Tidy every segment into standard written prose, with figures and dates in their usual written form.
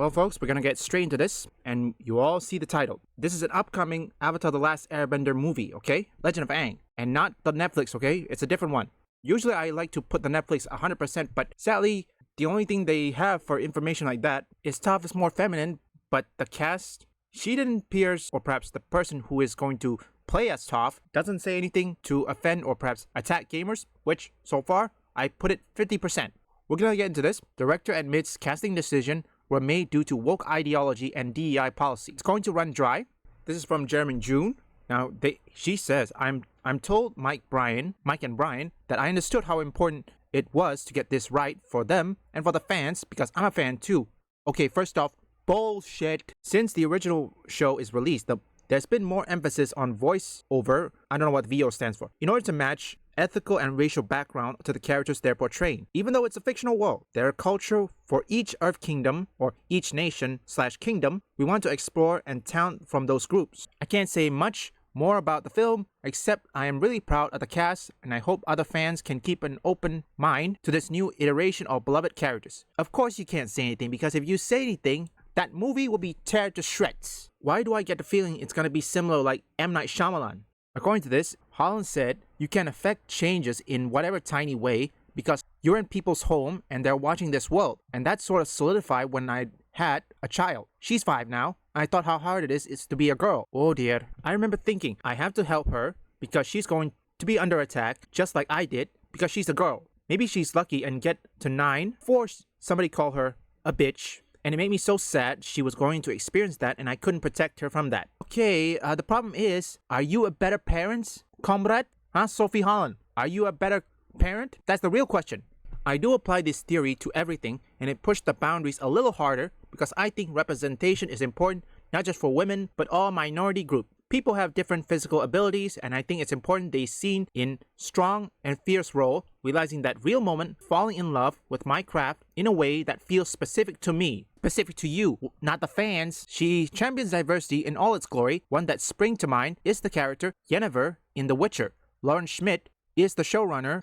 Well, folks, we're gonna get straight into this, and you all see the title. This is an upcoming Avatar The Last Airbender movie, okay? Legend of Aang. And not the Netflix, okay? It's a different one. Usually I like to put the Netflix 100%, but sadly, the only thing they have for information like that is Toph is more feminine, but the cast, she didn't pierce, or perhaps the person who is going to play as Toph doesn't say anything to offend or perhaps attack gamers, which, so far, I put it 50%. We're gonna get into this. Director admits casting decision were made due to woke ideology and DEI policy. It's going to run dry. This is from Jeremy June. Now, she says, I'm told Mike and Brian, that I understood how important it was to get this right for them and for the fans, because I'm a fan too. Okay, first off, bullshit. Since the original show is released, there's been more emphasis on voiceover. I don't know what VO stands for. In order to match ethical and racial background to the characters they're portraying. Even though it's a fictional world, their culture for each Earth Kingdom or each nation/kingdom, we want to explore and talent from those groups. I can't say much more about the film, except I am really proud of the cast and I hope other fans can keep an open mind to this new iteration of beloved characters. Of course you can't say anything, because if you say anything, that movie will be teared to shreds. Why do I get the feeling it's gonna be similar like M. Night Shyamalan? According to this, Holland said, you can affect changes in whatever tiny way because you're in people's home and they're watching this world. And that sort of solidified when I had a child. She's 5 now. I thought how hard it is to be a girl. Oh dear. I remember thinking, I have to help her because she's going to be under attack just like I did because she's a girl. Maybe she's lucky and get to 9 before somebody call her a bitch. And it made me so sad she was going to experience that and I couldn't protect her from that. Okay, the problem is, are you a better parent, comrade? Huh, Sophie Holland? Are you a better parent? That's the real question. I do apply this theory to everything and it pushed the boundaries a little harder because I think representation is important not just for women but all minority groups. People have different physical abilities and I think it's important they're seen in strong and fierce role, realizing that real moment, falling in love with my craft in a way that feels specific to me, specific to you, not the fans. She champions diversity in all its glory. One that springs to mind is the character Yennefer in The Witcher. Lauren Schmidt is the showrunner.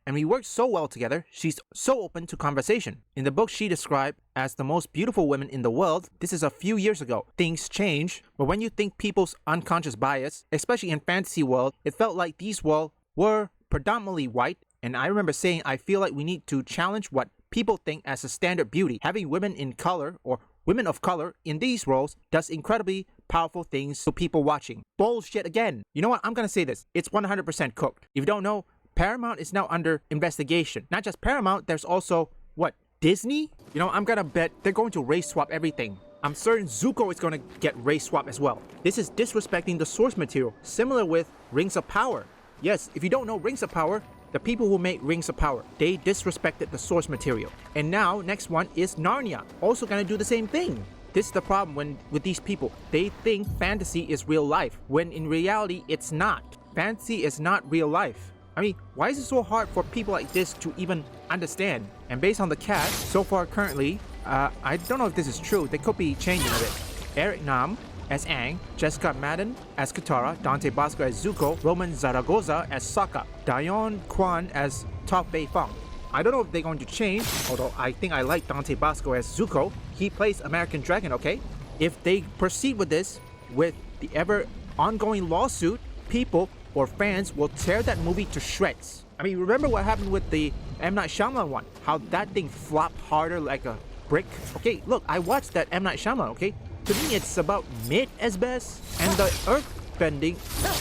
And we work so well together, she's so open to conversation. In the book she described as the most beautiful women in the world, this is a few years ago. Things change, but when you think people's unconscious bias, especially in fantasy world, it felt like these worlds were predominantly white, and I remember saying I feel like we need to challenge what people think as a standard beauty. Having women in color or women of color in these roles does incredibly powerful things to people watching. Bullshit again. You know what? I'm gonna say this. It's 100% cooked. If you don't know, Paramount is now under investigation. Not just Paramount, there's also, what, Disney? You know, I'm gonna bet they're going to race swap everything. I'm certain Zuko is gonna get race swap as well. This is disrespecting the source material, similar with Rings of Power. Yes, if you don't know Rings of Power, the people who made Rings of Power, they disrespected the source material. And now, next one is Narnia, also gonna do the same thing. This is the problem with these people. They think fantasy is real life, when in reality, it's not. Fantasy is not real life. I mean, why is it so hard for people like this to even understand? And based on the cast, so far currently, I don't know if this is true, they could be changing a bit. Eric Nam as Aang, Jessica Madden as Katara, Dante Basco as Zuko, Roman Zaragoza as Sokka, Dion Kwan as Toph Beifong. I don't know if they're going to change, although I think I like Dante Basco as Zuko. He plays American Dragon, okay? If they proceed with this, with the ever ongoing lawsuit, people or fans will tear that movie to shreds. I mean, remember what happened with the M. Night Shyamalan one? How that thing flopped harder like a brick? Okay, look, I watched that M. Night Shyamalan, okay? To me, it's about mid as best. And the earth bending,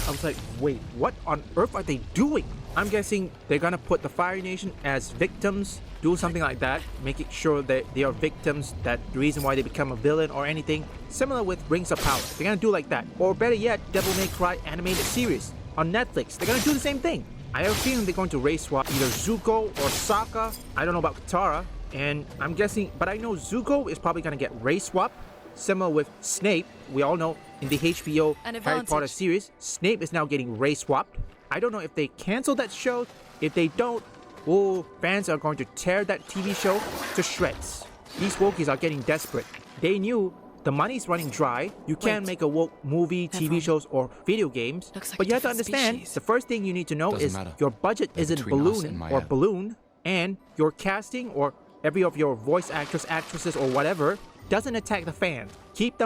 I was like, wait, what on earth are they doing? I'm guessing they're gonna put the Fire Nation as victims, do something like that, making sure that they are victims, that the reason why they become a villain or anything. Similar with Rings of Power, they're gonna do like that. Or better yet, Devil May Cry animated series on Netflix, they're gonna do the same thing. I have a feeling they're going to race swap either Zuko or Sokka. I don't know about Katara, and I'm guessing, but I know Zuko is probably gonna get race swapped. Similar with Snape, we all know in the HBO Harry Potter series, Snape is now getting race swapped. I don't know if they cancel that show. If they don't, oh, fans are going to tear that TV show to shreds. These wokies are getting desperate. They knew the money's running dry. You can't make a woke movie, TV shows, or video games. But you have to understand, the first thing you need to know is your budget isn't balloon or balloon, and your casting or every of your voice actors, actresses, or whatever doesn't attack the fans. Keep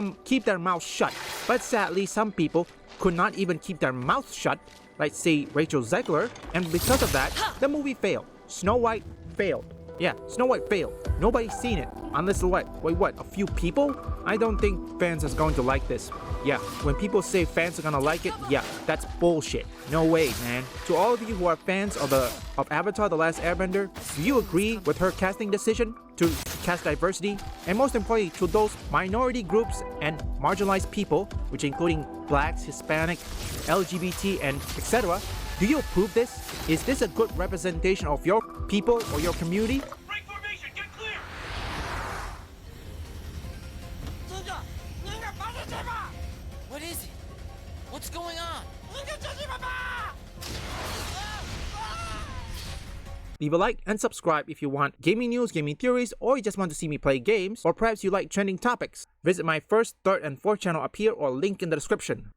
their mouths shut. But sadly, some people could not even keep their mouths shut, like say Rachel Zegler, and because of that, the movie failed. Snow White failed. Yeah, Snow White failed. Nobody's seen it. Unless what, a few people? I don't think fans is going to like this. Yeah, when people say fans are gonna like it, yeah, that's bullshit. No way, man. To all of you who are fans of Avatar The Last Airbender, do you agree with her casting decision to cast diversity? And most importantly, to those minority groups and marginalized people, which including blacks, Hispanic, LGBT, and etc., do you approve this? Is this a good representation of your people or your community? Break formation, get clear! What is it? What's going on? Leave a like and subscribe if you want gaming news, gaming theories, or you just want to see me play games, or perhaps you like trending topics. Visit my first, third, and fourth channel up here or link in the description.